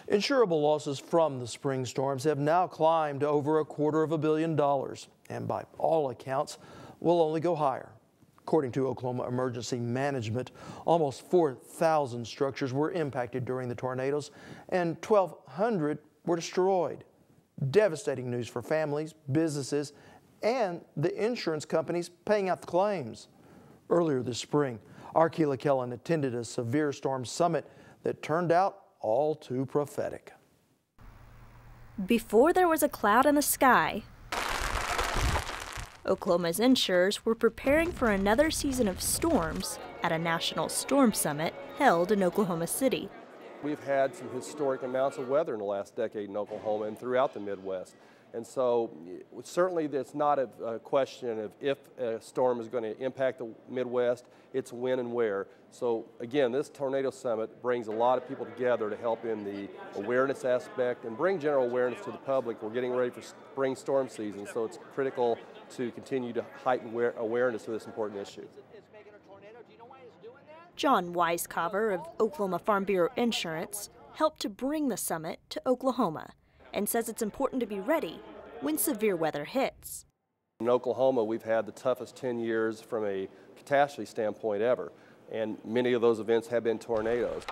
Insurable losses from the spring storms have now climbed to over $250 million, and by all accounts, will only go higher. According to Oklahoma Emergency Management, almost 4,000 structures were impacted during the tornadoes, and 1,200 were destroyed. Devastating news for families, businesses, and the insurance companies paying out the claims. Earlier this spring, Arkila Kellen attended a severe storm summit that turned out all too prophetic. Before there was a cloud in the sky, Oklahoma's insurers were preparing for another season of storms at a national storm summit held in Oklahoma City. We've had some historic amounts of weather in the last decade in Oklahoma and throughout the Midwest. And so certainly it's not a question of if a storm is going to impact the Midwest, it's when and where. So again, this Tornado Summit brings a lot of people together to help in the awareness aspect and bring general awareness to the public. We're getting ready for spring storm season, so it's critical to continue to heighten awareness of this important issue. John Weiskover of Oklahoma Farm Bureau Insurance helped to bring the summit to Oklahoma and says it's important to be ready when severe weather hits. In Oklahoma, we've had the toughest 10 years from a catastrophe standpoint ever, and many of those events have been tornadoes.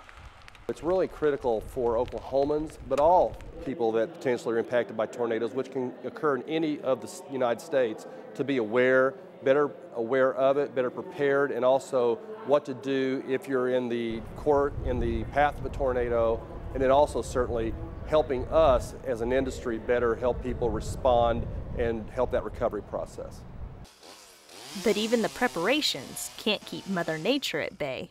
It's really critical for Oklahomans, but all people that potentially are impacted by tornadoes, which can occur in any of the United States, to be aware, better aware of it, better prepared, and also what to do if you're in the path of a tornado, and then also certainly helping us as an industry better help people respond and help that recovery process. But even the preparations can't keep Mother Nature at bay.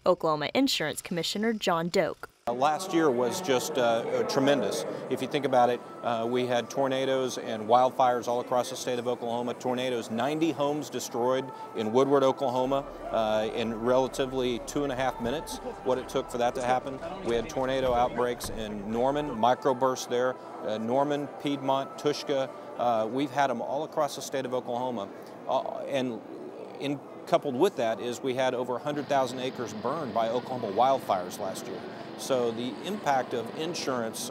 Oklahoma Insurance Commissioner John Doak. Last year was just tremendous. If you think about it, we had tornadoes and wildfires all across the state of Oklahoma. Tornadoes, 90 homes destroyed in Woodward, Oklahoma in relatively 2.5 minutes, what it took for that to happen. We had tornado outbreaks in Norman, microburst there, Norman, Piedmont, Tushka. We've had them all across the state of Oklahoma. Coupled with that is we had over 100,000 acres burned by Oklahoma wildfires last year. So the impact of insurance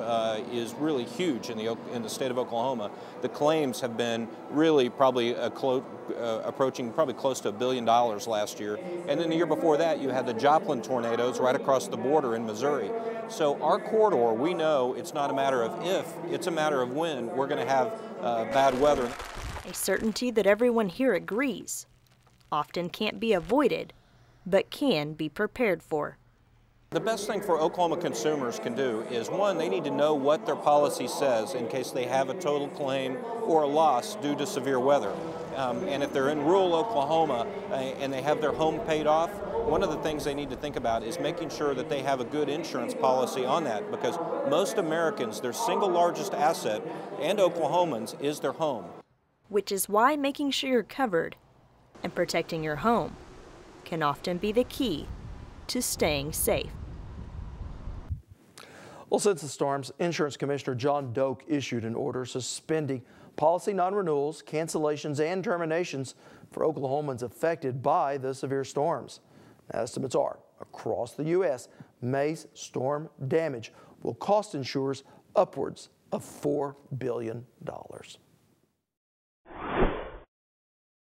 is really huge in the state of Oklahoma. The claims have been really probably approaching probably close to $1 billion last year. And then the year before that, you had the Joplin tornadoes right across the border in Missouri. So our corridor, we know it's not a matter of if, it's a matter of when we're going to have bad weather. A certainty that everyone here agrees often can't be avoided, but can be prepared for. The best thing for Oklahoma consumers can do is, one, they need to know what their policy says in case they have a total claim or a loss due to severe weather. And if they're in rural Oklahoma and they have their home paid off, one of the things they need to think about is making sure that they have a good insurance policy on that, because most Americans, their single largest asset, and Oklahomans, is their home. Which is why making sure you're covered and protecting your home can often be the key to staying safe. Well, since the storms, Insurance Commissioner John Doak issued an order suspending policy non-renewals, cancellations, and terminations for Oklahomans affected by the severe storms. Estimates are, across the U.S., May's storm damage will cost insurers upwards of $4 billion.